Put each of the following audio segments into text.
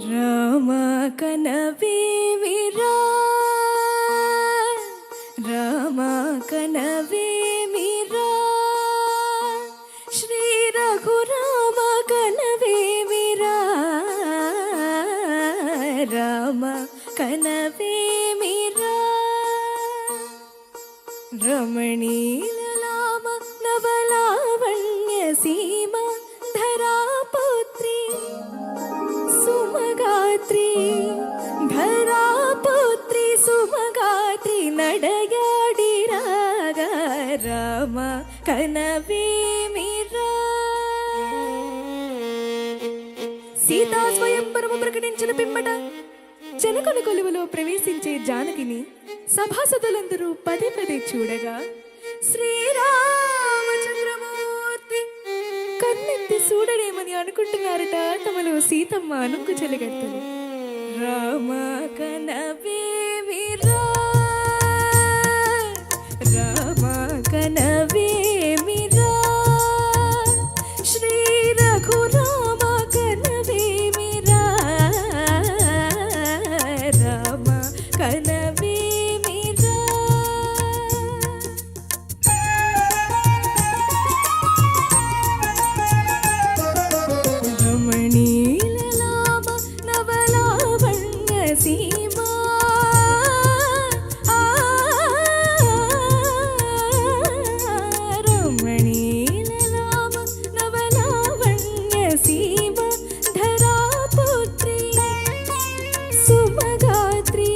రామ కనవేమిరా రామ కనవేమిరా శ్రీ రఘురామ కనవేమిరా రామ కనవేమిరా రమణీలలామ నవలావణ్య సీమ ధరాపుత్రి సుమగాత్రి ధరాపుత్రి సుమగాత్రి నడయాడి రాగ రామ కనవేమిరా సీతా స్వయంవరము ప్రకటించిన పిమ్మట జనకుని కొలువులో ప్రవేశించే జానకిని సభాసదులందరూ పదే పదే చూడగా శ్రీరామచంద్రమూర్తి కన్నెత్తి చూడడేమని అనుకుంటున్నారట తమలో సీతమ్మ అనుకు చెలగట్టలు. రామ కనవేమిరా రామ కనవేమిరా శ్రీ రఘురామ కనవేమిరా రామ కనవేమిరా. రమణీలలామ నవలావణ్య సీమ రమణీలలామ నవలావణ్య సీమ ధరాపుత్రి సుమగాత్రి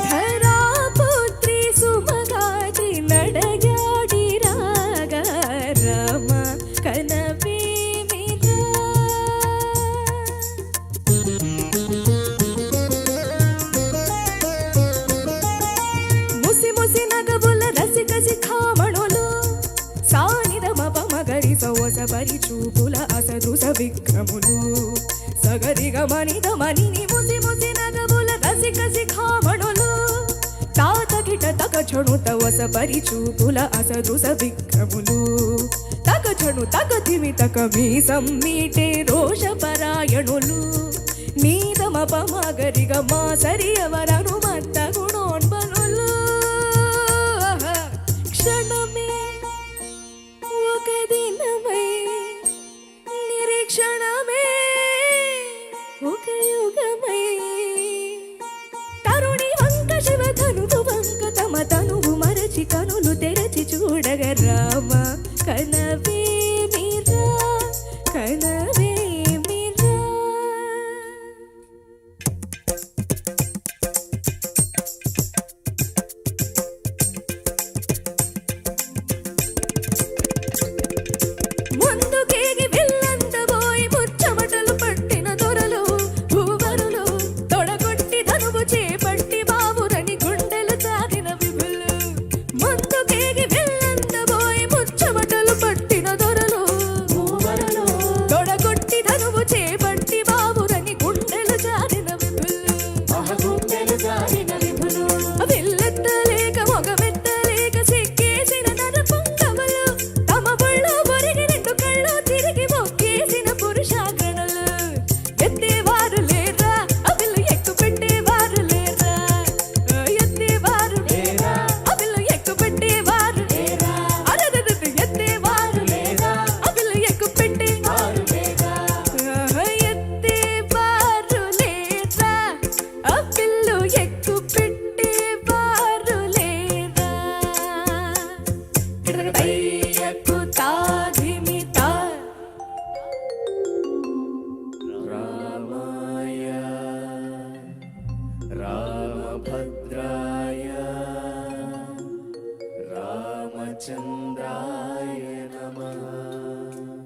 ధరాపుత్రి సుమగాత్రి నడయాడి రాగ రామ కనవేమిరా. ముసి ముసి నగవుల రసిక శిఖామణులు సానిధమ పమగరి సోస పరి చూపుల అసదృశ విక్రములు సగరి గమనిద మణిని ముసి ముసి నగవుల రసిక శిఖామణులు తాత కిట తక క్షణు తవస పరి చూపుల అసదృశ విక్రములు తక క్షణు తక తిమి తక మీ సమ్మీటే రోష పరాయణులు నీదమ పమగరిగ మా సరి అవరను మత్త గుణోన్బనులు క్షణమే ఒక దినమై నిరీక్షణమే ఒక యుగమై తరుణి వంక శివ ధనువు వంక తమ తనువు మరచి కనులు తెరచి చూడగ రామ కనవేమిరా కనవేమిరా. ముందుకేగి వెళ్ళంతబోయి ముచ్చమటలు పట్టిన దొరలు భూవరులు తొడగొట్టి ధనువు చేపట్టి బావురని గుండెలు చాదిన విభులు. ముందుకేగి వెళ్ళంతబోయి ముచ్చమటలు పట్టిన దొరలు భూవరులు తొడగొట్టి ధనువు చేపట్టి బావురని గుండెలు చాదిన విభులు. వెళ్ళెత్తలేక మొగమెత్తలేక సిక్కేసిన నరపుంగములు తమ బొళ్ళు బొరిగి రెండు కళ్ళు తిరిగి మొక్కేసిన పురుషాగ్రణులు. ఎత్తేవారు లేరా అవిలు ఎక్కు పెట్టేవారు లేరా ఎత్తేవారు లేరా అవిలు ఎక్కు పెట్టేవారు లేరా అరదదు ఎత్తేవారు లేరా అవిలు ఎక్కు పెట్టేవారు లేరా ఎత్తేవారు లేరా అవిలు ఎక్కు పెట్టేవారు లేరా. ఎక్కు తాధిమిత రామాయ రామభద్రాయ రామచంద్రాయ నమః.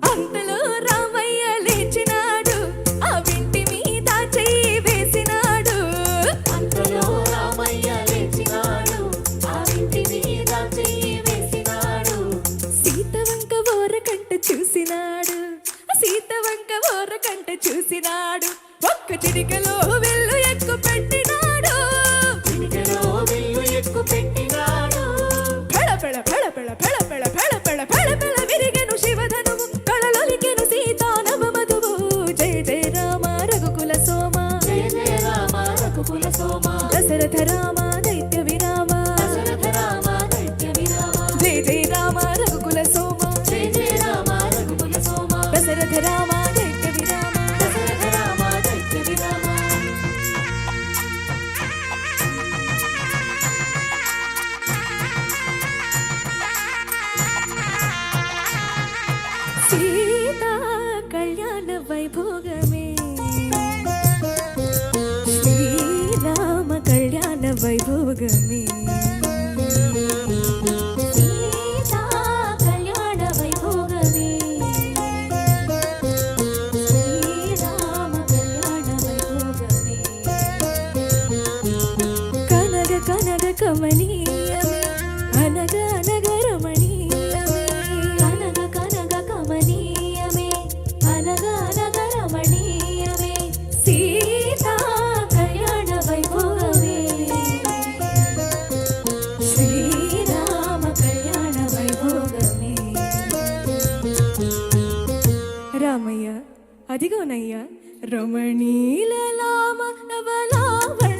అంతలో రామయ్య లేచినాడు ఆ వింటి మీద చెయ్యి వేసినాడు. అంతలో రామయ్య లేచినాడు ఆ ఇంటి మీద చెయ్యి వేసినాడు. సీత వంక ఓరకంట చూసినాడు సీత వంక ఓరకంట చూసినాడు. ఒక్క చిటికలో వెళ్ళు ఎక్కు పెట్టినాడు చిటికెలో విల్లు ఎక్కు పెట్టినాడు. పెళ పెళ పెళ పెళ పెళ పెళ పెళ పెళ పెళ పెళ విరిగెను శివధనువు కళలొలికెను సీతా నవ మధు దశరథ రామ దైత్య విరామ దశరథ రామ దైత్య విరామ సీతా కళ్యాణ వైభోగమే శ్రీరామ కళ్యాణ వైభోగమే సీతా కళ్యాణ వైభోగమే శ్రీరామ కళ్యాణ వైభోగమే కనగ కనగ కమనీయమే అనగ అనగ రమణీయమే కనగ కనగ కమనీయమే అనగ అనగ రమణీయమే సీతా కళ్యాణ వైభోగమే శ్రీరామ కళ్యాణ వైభోగమే రామయ్య అదిగోనయ్య రమణీల లామ నవలావణ